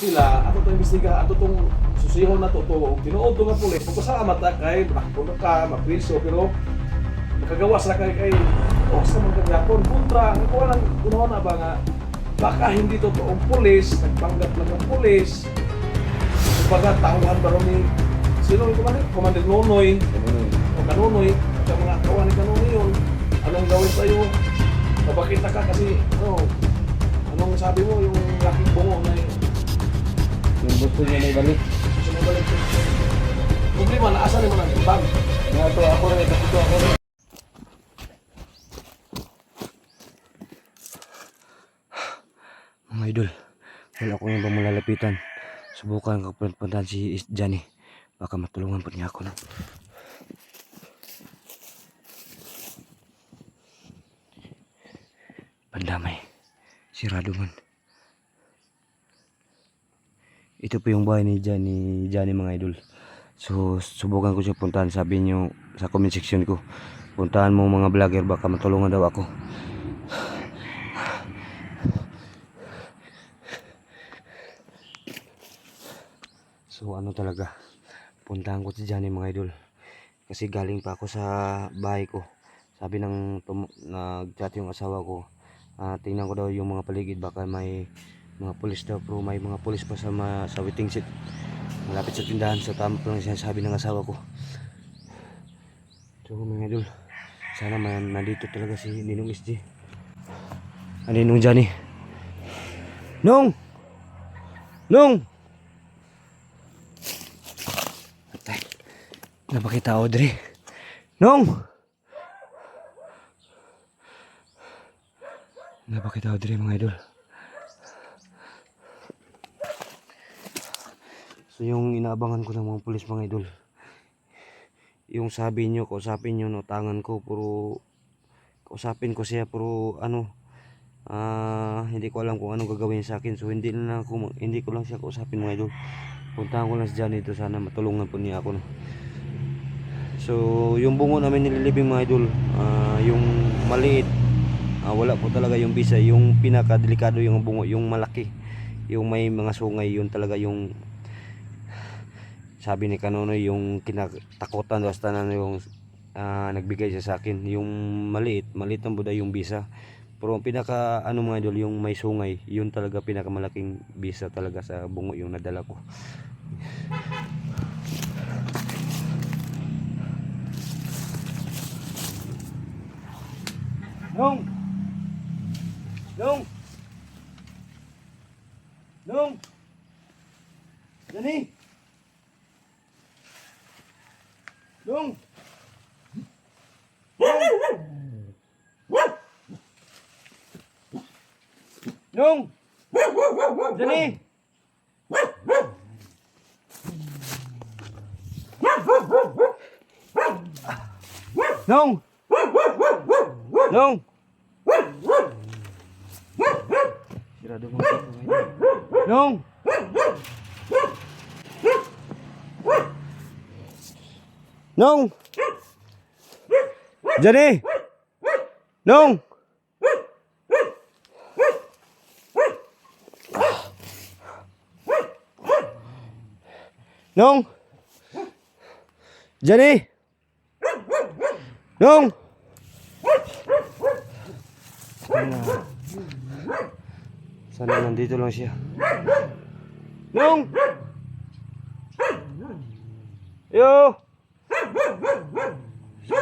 sila ato tong imbestiga ato tong susihon na to tinuod to nga pulis pagpasalamat ta kay makapuna ka mapriso pero makagawas ra kay o sa mga kagapon kontra ang kuha lang kuno na ba nga baka hindi totoong pulis nagpanggap lang ng pulis kumbaga tauhan ba ron ni sino yung Commander Nonoy o Kanonoy at mga kawan ni Kanonoy yun anong gawin sa'yo mapakita ka kasi anong sabi mo yung laking bungo na Yung gusto niya may balik. gusto mo balik problema naasan mo lang yung bag Ito ako rin, ito ako rin. Mga idol, wala ko yung malalapitan. Subukan ko puntahan si Johnny. Baka matulungan po niya ako na. Pandamay. Sirado man. Ito po yung bahay ni Johnny mga idol. So subukan ko siya puntahan. Sabi niyo sa comment section ko, puntahan mo mga vlogger, baka matulungan daw ako. So ano talaga, puntahan ko si Johnny mga idol. Kasi galing pa ako sa bahay ko. Sabi ng nag-chat yung asawa ko, tingnan ko daw yung mga paligid, baka may mga pulis daw, pero may mga pulis pa sa waiting seat malapit sa tindahan. Sa tama po lang sinasabi ng asawa ko. So mga idol, sana nandito talaga si Ninong SG. Ninong Johnny. Nong! Atay, napakita Audrey. Nong! Napakita Audrey mga idol. So yung inaabangan ko ng mga pulis mga idol, yung sabi nyo, kausapin nyo no, tangan ko, puro kausapin ko siya, puro hindi ko alam kung anong gagawin sa akin. So hindi ko lang siya kausapin mga idol. Puntahan ko lang si Johnny dito, sana matulungan po niya ako no. So yung bungo namin nililibing mga idol, yung maliit, wala po talaga yung bisa. Yung pinakadelikado yung bungo, yung malaki, yung may mga sungay, yun talaga yung sabi ni Kanonoy yung kinatakutan. Basta na yung nagbigay siya sa akin. Yung maliit ang buda yung bisa. Pero ang pinaka mga idol, yung may sungay, yun talaga pinakamalaking bisa talaga sa bungo yung nadala ko. Nong Johnny, Nong Johnny, Nong sirado mo Nong Johnny, Nong Johnny, sana nandito lang siya. Yo. So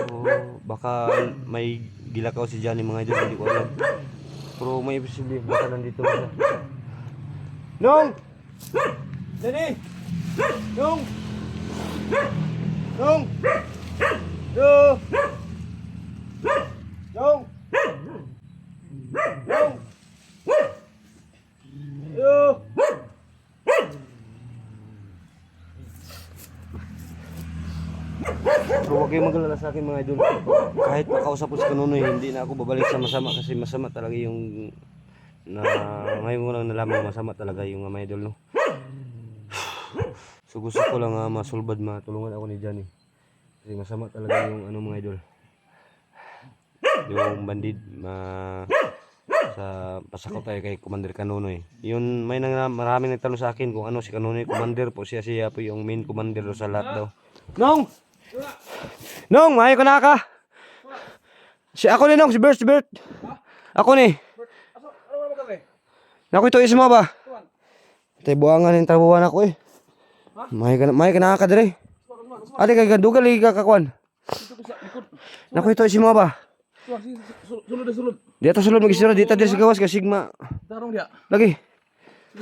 baka may gilakaw si Johnny mga idol, hindi ko alam. Pero may posible baka nandito lang siya. Johnny, Pero huwag kayong magalala sa akin mga idol. Kahit makausap ko si Kanonoy, hindi na ako babalik sa masama. Kasi masama talaga yung ngayon ko lang nalaman, masama talaga yung mga idol no. So gusto ko lang masulbad, matulungan ako ni Johnny. Kasi masama talaga yung mga idol. Yung bandid, sa pasako tayo kay Commander Kanonoy. Yun, maraming nagtanong sa akin kung ano si Kanonoy Commander po. Siya po yung main commander daw sa lahat daw. Nong! Nong, mahay ko na ka! Si ako ni Nong, si Bert. Ako ni. Ano ba magkakay? Naku ito isma ba? Tuan. Tay buangan yung trabuhan ako eh. Mahay ka na ka dire. Ate kay dugal lagi ka kakuan. Dito ko sa likod. Naku ito isma ba? Tuan, sulod na sulod. Dito sulod mag-isira dito dire sa gawas ka sigma. Darong dia. Lagi.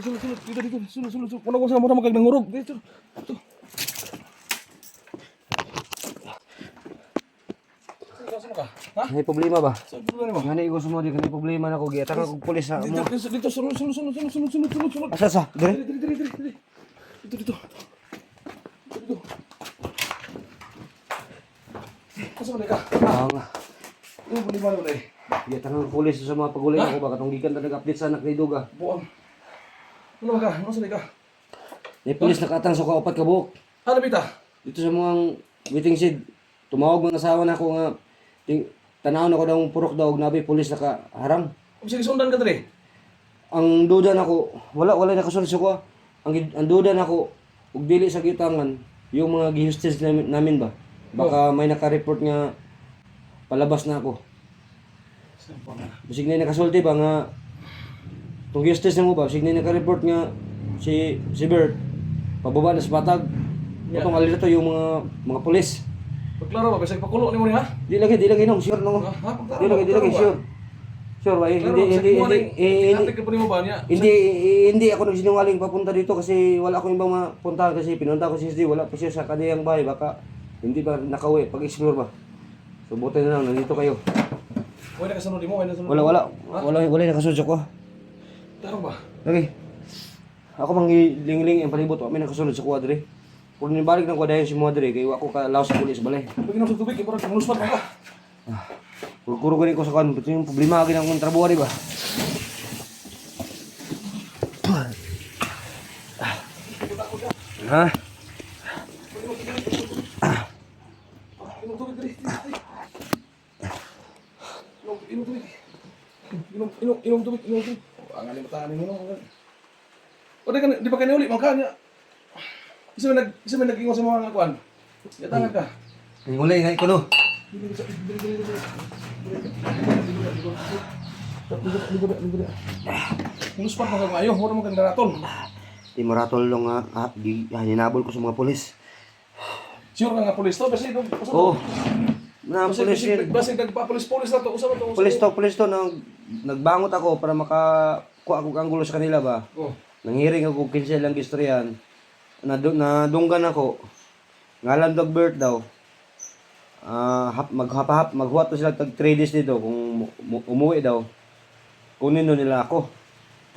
Sulod. Dito. Sulod. Wala ko sa mura magkag nangurog. Dito. Sino ka? Ha? May problema ba? Sa problema mo? Ngani ko sumo di kanay problema na ko giatang ako pulis sa mo. Dito. Sulod. Asa? Dire. Dito. Asa man ka? Nga. Ano problema mo dai? Giatang ako pulis sa mga pagulay ako ba katong gikan ta nag-update sa anak ni Duga. Buang. Ano ka? Ano sa ka? May pulis nakatang sa kaupat ka buok. Ano bita? Dito sa mga waiting shed. Tumawag mga asawa na ako nga tanaw na ko daw purok daw nabi pulis nakaharang. Sige sundan ka dali. Ang duda nako wala nakasulod sa ko. Ang duda nako ug dili sa gitangan yung mga gi-hostage namin ba. Baka may naka-report nga palabas na ako. Bisig na nakasulti ba nga tong hostage na mo ba, bisig na naka-report nga si Bert pababa na sa patag. Itong alirato yung mga pulis. Pagklaro ba bisag pakulo nimo ni ha? Di lagi nung sure nung. Di lagi sure. Sure ba? Hindi ako nagsinungaling papunta dito kasi wala akong ibang mapuntahan kasi pinunta ko si SD, wala pa siya sa kaniyang bahay baka hindi ba nakauwi pag-explore ba. So buti na lang nandito kayo. Wala ka sunod mo, Wala nakasunod ko. Tarong ba? Lagi. Ako mang lingling ang palibot wa may nakasunod sa kuha dire. Kung nibalik ng kuha dayon si mo dire kay ako ka laos sa pulis balay. Bigyan mo sa tubig, ibarang muluspat ka. Kuro gani ko sa kan, ito yung problema agin ang trabaho di ba? Ha? Inom tubig dali. Inom tubig. Ang alimutahan mo no. O di ba kanya uli mangkanya? Isa man nag-ingon sa mga kuan. Yatangan ka. Ngulay nga ikuno. Muluspat mo ka ngayon, wala mo kang daratol. Di maratol lang nga, hinabol ko sa mga pulis. Sure ka nga pulis to, basta ito. Oo. Na pulis yun. Basta nagpa-pulis na to, usap to. Pulis to, nagbangot ako para makakuha ako kang gulo sa kanila ba. Oh. Nanghiring ako 15 lang istoryan. Nadunggan ako. Ngalan dog Bert daw. Maghuwat to sila tag 3 days dito kung umuwi daw. Kunin doon nila ako.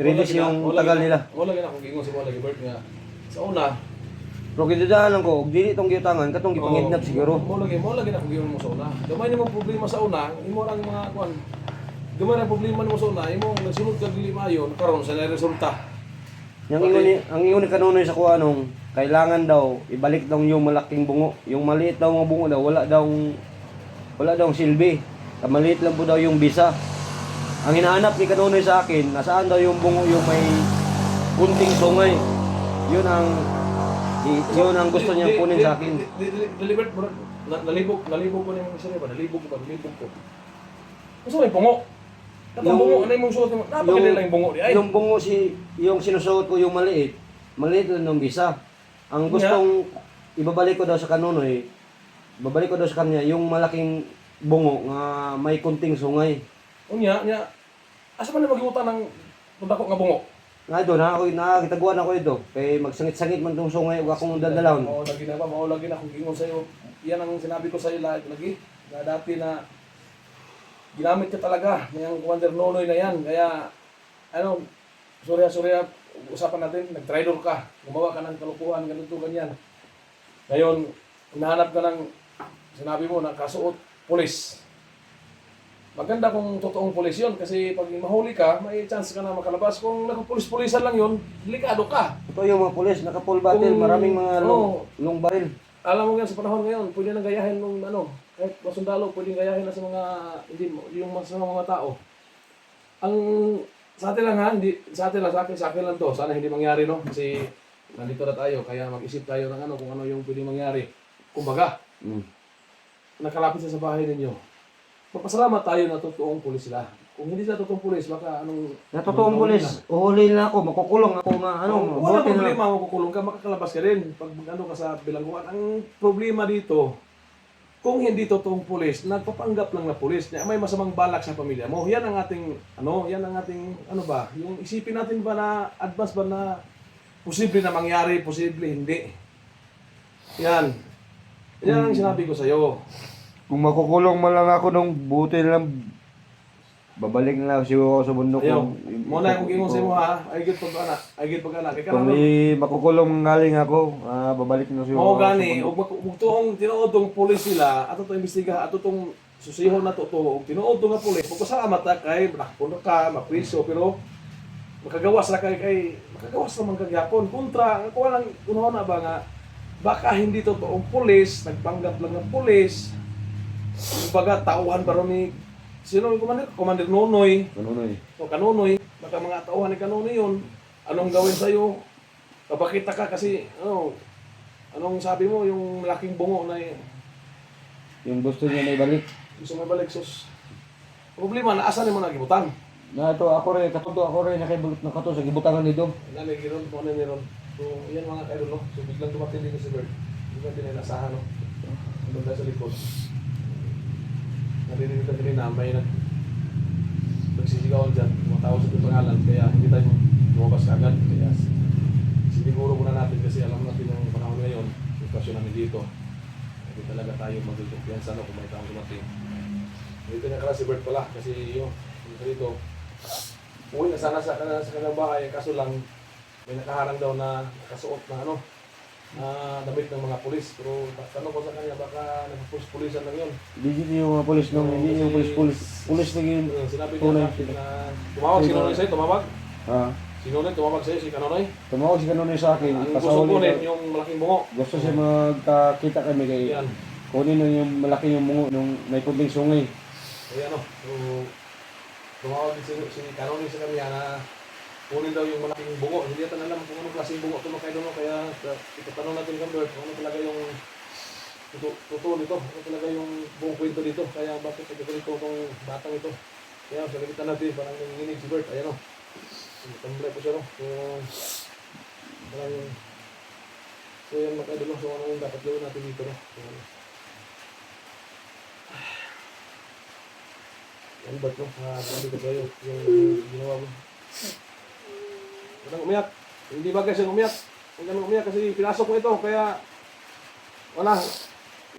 3 days yung tagal nila. Wala gina akong gingon sa mga lagi Bert nga. Sa una, pero kinadaan lang ko, dili tong giutangan katong gipangidnap siguro. Mo lagi na akong gingon mo sa una. Gamay nimo problema sa una, imo lang mga kuan. Gamay na problema nimo sa una, imo nagsunod ka dili maayon karon sa resulta. Ang ingon ni Kanonoy sa kuha nung kailangan daw ibalik daw yung malaking bungo. Yung maliit daw mga bungo daw wala daw silbi. Maliit lang po daw yung bisa. Ang hinahanap ni Kanonoy sa akin, nasaan daw yung bungo yung may kunting sungay. Yun ang gusto niya kunin sa akin. Delivered mo nalibog ko na yung isa ba? Nalibog ko. Gusto mo yung bungo? Katong bungo, ano yung suot mo? Napakilala lang yung bungo di ay. Yung bungo yung sinusuot ko yung maliit lang ng bisa. Ang gustong ibabalik ko daw sa Kanonoy, babalik ko daw sa kanya yung malaking bungo nga may kunting sungay. Unya, asa man na magiutan ng dako nga bungo? Nga doon, nakakitaguan ako ito. Kaya magsangit-sangit man itong sungay huwag akong dadalawin. Oo, lagi na akong gingon sa'yo. Yan ang sinabi ko sa'yo lagi. Na dati na ginamit ka talaga ng Commander Nonoy na yan. Kaya, surya, usapan natin, nag-trader ka. Gumawa ka ng kalukuhan, ganito, ganyan. Ngayon, hinahanap ka ng, sinabi mo, na kasuot, pulis. Maganda kung totoong pulis yun kasi pag mahuli ka, may chance ka na makalabas. Kung nagpupulis-pulisan lang yun, delikado ka. Ito yung mga pulis, naka-full battle, maraming mga long baril. Alam mo yan sa panahon ngayon, pwede nang gayahin ng kahit masundalo, pwede gayahin na sa mga, hindi, yung sa mga tao. Ang sa atin lang ha, hindi sa atin lang, sa akin lang to. Sana hindi mangyari no kasi nandito na tayo kaya mag-isip tayo ng ano kung ano yung pwedeng mangyari. Kumbaga, Mm. nakalapit siya sa bahay ninyo. Magpasalamat tayo na totoong pulis sila. Kung hindi sila totoong pulis, baka anong Na totoong pulis, uhuli na ako, makukulong ako na ano, wala buti na. problema, makukulong ka, makakalabas ka rin pag ano ka sa bilangguan. Ang problema dito, kung hindi totoong pulis, nagpapanggap lang na pulis, may masamang balak sa pamilya mo. Yan ang ating ano ba, yung isipin natin ba na advance ba na posible na mangyari, posible hindi. Yan. Yan ang sinabi ko sa'yo. Kung makukulong man lang ako nung buti na lang, babalik na lang siguro ako sa bundok. Ayaw. Muna kung gingon sa mo ha, ay gid pag anak. Kaya Kung may makukulong galing ako, babalik na siguro mao ako sa gani, bundok. ug tuong tinuod tong pulis sila, ato to imbestiga, ato tong susihon na to ug tinuod tong nga pulis. Pagpasalamat ta kay nakapuno ka, mapriso pero makagawas ra kay makagawas ra man kagyapon kontra ako lang unahon na ba nga baka hindi to toong pulis, nagpanggap lang ng pulis. Kumbaga tauhan pa ron ni sino yung commander? Commander Nonoy. Ano na eh. O Kanonoy, baka mga tauhan ni Kanonoy yun. Anong gawin sa'yo? Papakita ka kasi, anong sabi mo, yung malaking bungo na Yung gusto niya na ibalik. gusto mo balik, sus. Problema, naasan mo na gibutan? Na ito, ako rin, katuto ako rin, nakato sa gibutangan nito. Naligiron, mo na niron. So, yan mga kaidol, no? So, biglang dumating dito si Bert. Biglang tininasahan, no? Andun tayo sa likod. Narinig ka din na may nagsisigawan dyan, tumatawag sa pangalan, kaya hindi tayo lumabas agad. Kaya siniguro muna natin kasi alam natin yung panahon ngayon, sitwasyon namin dito. Hindi talaga tayo magkukumpiyansa no, kung may taong dumating. Dito na kala si Bert pala kasi yun, dito. Uwi na sana sa kanilang bahay, kaso lang may nakaharang daw na nakasuot na damit ng mga pulis. Pero tanong ko sa kanya, baka nagpulis-pulisan lang yun. Hindi yung mga polis nung, hindi yung polis. Polis na yun. Sinabi Tunay. niya sa akin na tumawag si Kanonoy sa'yo, tumawag? Ah, Si Kanonoy, tumawag sa'yo, si Kanonoy? tumawag si Kanonoy sa akin. Ang gusto Pasahuli kunin ko. yung malaking bungo. Gusto siya magkakita kami kay Yan. kunin nung yung malaki yung mungo nung may kunting sungay. Kaya so, tumawag si Kanonoy sa kanya na kunin daw yung malaking bungo. Hindi natin alam kung anong klaseng bungo ito mga kaidol, kaya itatanong natin kang Bert kung ano talaga yung totoo nito, ano talaga yung buong kwento dito, kaya bakit ito itong batang ito. Kaya salitan natin, parang nanginginig si Bert, ayan o. Tambay po siya no. So, parang yung so yan mga kaidol, so ano yung dapat gawin natin dito no. So, yan Bert no, sabi ko sa'yo, yung ginawa mo. Huwag nang umiyak. Hindi bagay siyang umiyak. Huwag nang umiyak kasi pinasok mo ito. Kaya, wala.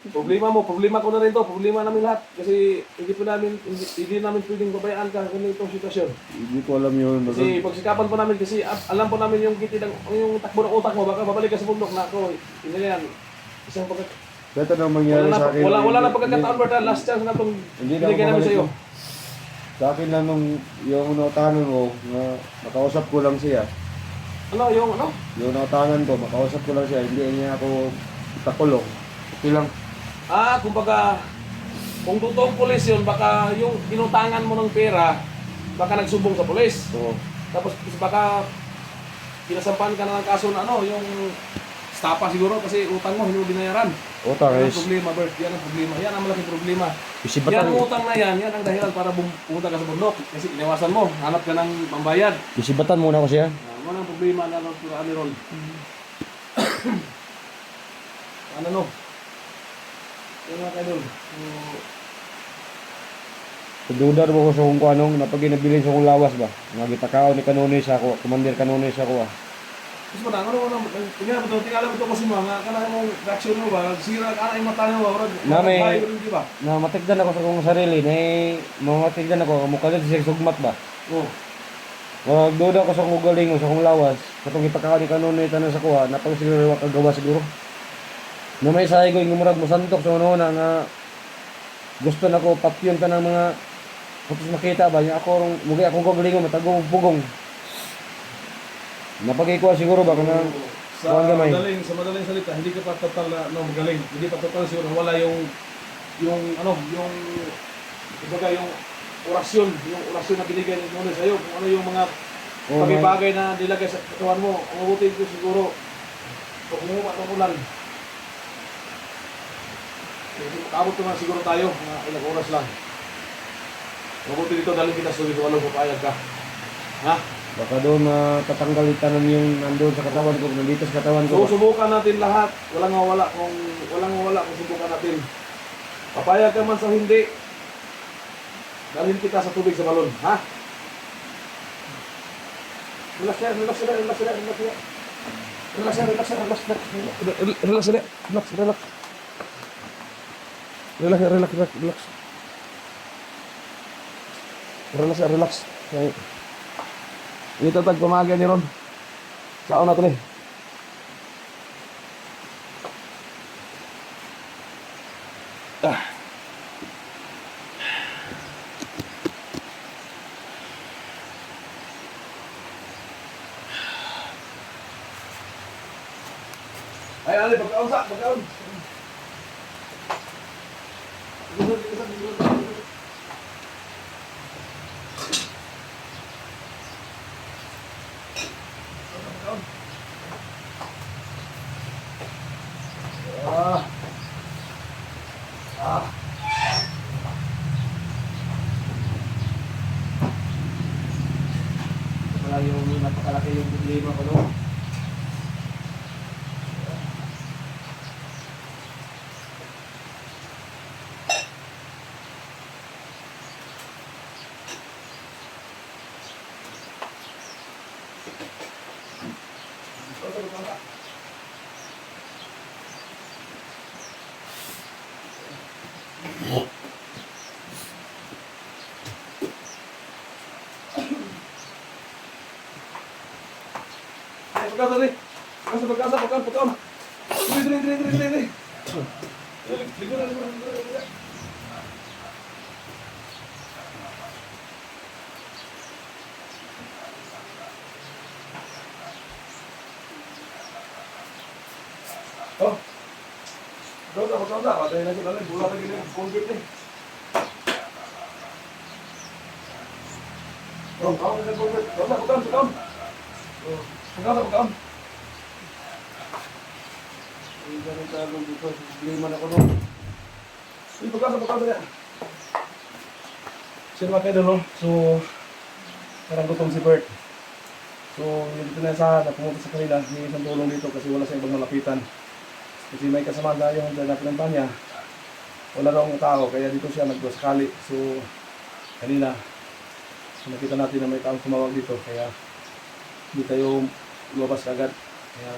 Problema ko na rin to. Problema namin lahat. Kasi hindi namin pwedeng babayaan ka ganitong sitwasyon. Hindi ko alam yun. Kasi pagsikapan po namin kasi alam po namin yung yung takbo ng utak mo. Baka babalik ka sa bundok na ako. Hindi yan. Isang Ito na mangyari sa akin. wala na pagkakataon Berta. Last chance na itong Hindi na binigyan namin sa iyo. Sa akin lang nung yung nautangan ko, na makausap ko lang siya. Ano yung ano? Yung nautangan ko, makausap ko lang siya. Hindi niya ako itakulong. Okay lang. Kumbaga, kung totoong pulis yun, baka yung inutangan mo ng pera, baka nagsumbong sa pulis. So, Tapos baka pinasampan ka na ng kaso na yung stapa siguro kasi utang mo, hindi mo binayaran. utang Yan ang guys. problema, Bert. Yan ang problema. Yan ang malaking problema. Isibatan. Yan ang utang na yan ang dahilan para pumunta ka sa bundok. Kasi iniwasan mo, hanap ka ng pambayad. Isibatan muna ko siya. Ano ang problema na ano ron? Ano no? Yan mga kaidol. Duda mo ko sa kung anong napag-inabilin sa kong lawas ba. Mga gitakao ni Kanonoy sa ako, Commander Kanonoy sa ako ah. Mas ba tingala mo ito kasi mga kanang mong reaction mo ba? Sira ka na yung mata mo ba? Nami. Di ba? Na matigdan ako sa kong sarili, na matigdan ako, mukha din siya sugmat ba. Oo. Magduda ko sa kong galing sa kong lawas, katong gitakao ni Kanonoy tanan sa kuha, napag siguro kagawa siguro. Na may sayo ko yung murag mo santok sa una nga gusto na ko papyon ka ng mga tapos makita ba yung ako mugay akong kagalingon matagong pugong. Napagikuha siguro ba kung sa kuhaan gamay. madaling salita, hindi ka pa total na magaling. Hindi pa total siguro wala yung kumbaga yung orasyon, yung orasyon na binigay ni Nonoy sa'yo, kung ano yung mga Oo, bagay-bagay na nilagay sa katawan mo. Ang mabuti ko siguro, kung umuha ng ulan, makabot naman siguro tayo, mga ilang oras lang. Mabuti dito, dalhin kita sa Bicol, papayag ka. Ha? baka doon matatanggal itanan yung nandun sa katawan ko, nandito sa katawan ko. So, subukan natin lahat. Walang mawala kung subukan natin. Papayag ka man sa hindi, dalhin kita sa tubig sa balon. Ha? Relax yan, relax yan, relax yan, relax yan. Relax yan, relax yan, relax yan. Relax yan, relax, relax. Relax, relax, relax, relax. Relax, relax. Ini tatag pamagay ni Ron. Saan na ito ni? Ay, ali, pagkaon sa, pagkaon. Wala yung napakalaki yung problema ko doon. Pagkaon tadi. Pagkaon. Dili. Ligo. Oh. Pagkaon sa. Patay na siya. Bula lagi ni concrete ni. Oh, kaon sa concrete. Pagkaon. Pagkaon. Yung ganun talong dito, problema na ko doon. Pagkaon niya. Sino ba kayo doon, no? So, parang gutom si Bert. So, dito na sa pumunta sa kanila, may isang tulong dito kasi wala sa ibang malapitan. Kasi may kasama tayo na pinuntahan niya. Wala raw ang tao, kaya dito siya nagbaskali. So, kanina, nakita natin na may taong tumawag dito, kaya hindi tayo lumabas agad. Kaya,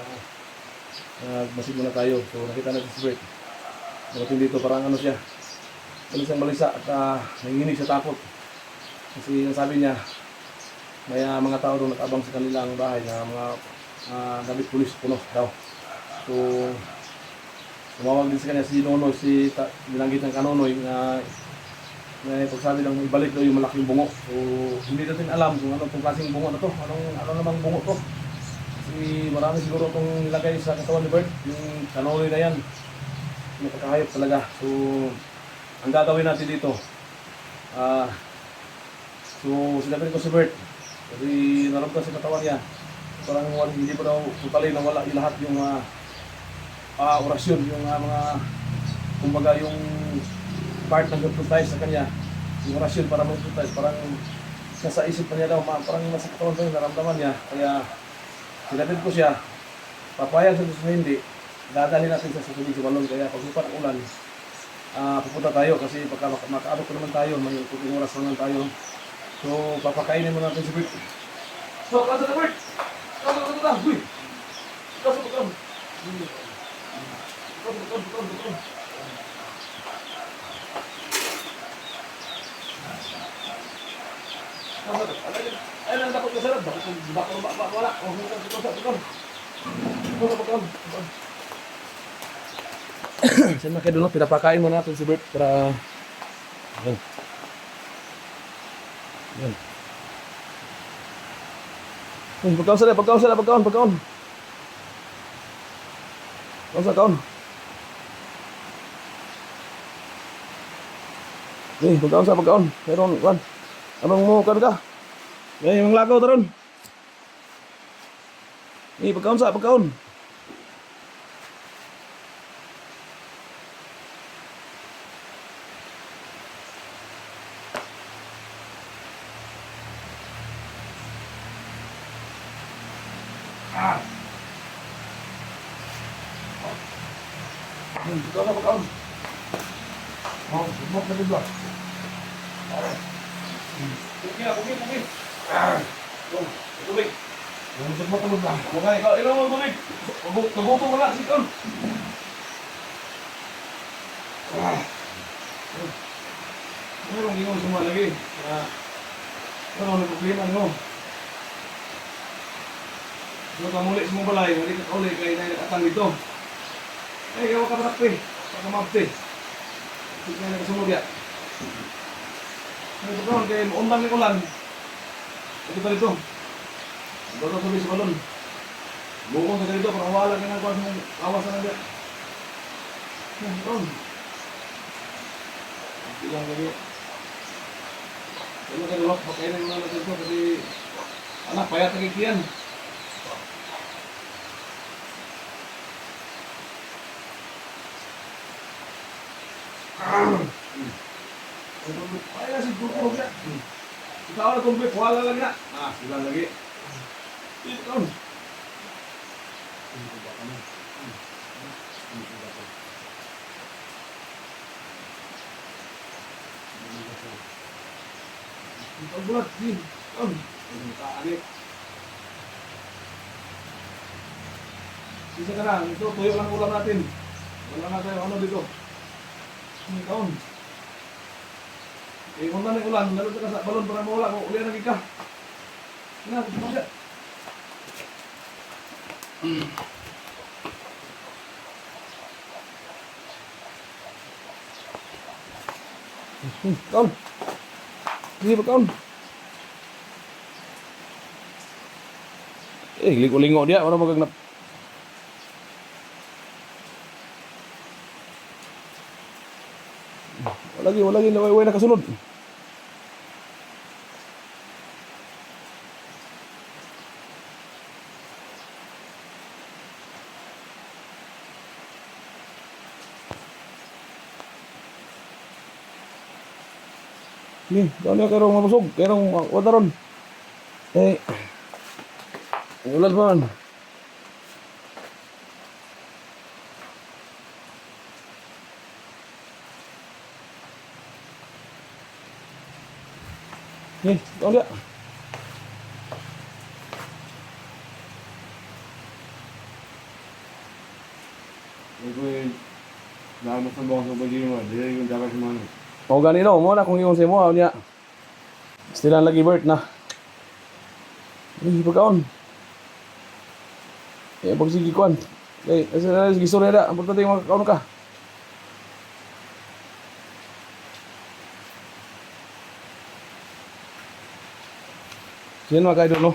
nagmasid muna tayo. So, nakita natin si Bert. Dating dito, parang ano siya, balisa at nanginginig sa takot. Kasi sabi niya, may mga tao doon nakabang sa kanilang bahay na mga gamit pulis puno daw. So, tumawag din sa kanya si Nonoy, binanggit ng Kanonoy na may pagsabi lang ibalik daw yung malaking bungo. So, hindi natin alam kung ano itong klaseng bungo na to. Ano namang bungo to. Kasi marami siguro itong nilagay sa katawan ni Bert. Yung Kanonoy na yan. Nakakahayop talaga. So, ang gagawin natin dito, so sinabi ko si Bert, kasi naramdaman sa katawan niya, parang hindi pa daw totally nawala yung lahat yung orasyon, yung mga, kumbaga yung part ng hypnotize sa kanya, yung orasyon para mag-hypnotize, parang nasa isip pa niya daw, parang nasa katawan pa yung naramdaman niya, kaya sinabi ko siya, papayag sa gusto hindi, dadalhin natin sa susunod sa balon, kaya pag upan ang ulan, pupunta tayo kasi pagka makaabot ko naman tayo, may puting oras naman tayo. So, papakainin mo natin si Bert. So, kasa na Bert! Kasa! Uy! Kasa! Ay, nang dapat ka sarap. Bakit wala? Saan na kayo doon? Pinapakain mo natin si Bert para... Yan. Yan. Pagkaon sila. Pagkaon. Pagkaon sa kaon. pagkaon sa pagkaon. Meron, kan. Anong mo kan ka? Yung lagaw taron. Pagkaon sa pagkaon. Pagkaon sa pagkaon. Sumok na dito. Pugi na, pugi. Tubig. Sumok na dito. Okay, ikaw, ilang mo tubig. Nagutom mo na, sikon. Mayroong gingaw semua lagi. Ano ang problema mo? Ano ka muli sa mga balay, hindi ka kauli kaya na nakatang dito. Gawa ka parakti. Baka mabti. Hindi ka nakasunod ya. Ano ito karon kaya maundang ng ulan. Ito pa dito. Bago sabi sa balon. Bukong sa dito para wala ka nagkuhan mong awas na nandiyan. Ron. Bilang lagi. Ano ka nilok, pakainin mo natin ito kasi anak, payat na kikiyan. Payah sih guru ya. Kita awal kumpul kuala lagi nak. Bilang lagi. Itu kan. Bulat sih. Kan. Tarik. Sisa sekarang itu tuyul lang ulam natin. Wala na tayo ano dito. Ini kaon. Kung na ulan, lalo ka sa balon para mawala mo, ulian lagi ka. Nga, kumagya. Kaon. Sige ba kaon? Lingo-lingo dia, orang magagnap. Wala lagi, naway nakasunod. Nih, daw niya kayo mabusog, kayo wadaron. Ulan pa man. Nih, daw niya. Dapat sa bawang sa bagay mo, dili yung dapat sa mga. O ganito, mo na kung yung si mo, niya. Stilan lagi Bert na. Pagkaon. Pagsigi kuan. Sige sorry na, importante yung makakaon ka. Yan mga kaidol, no?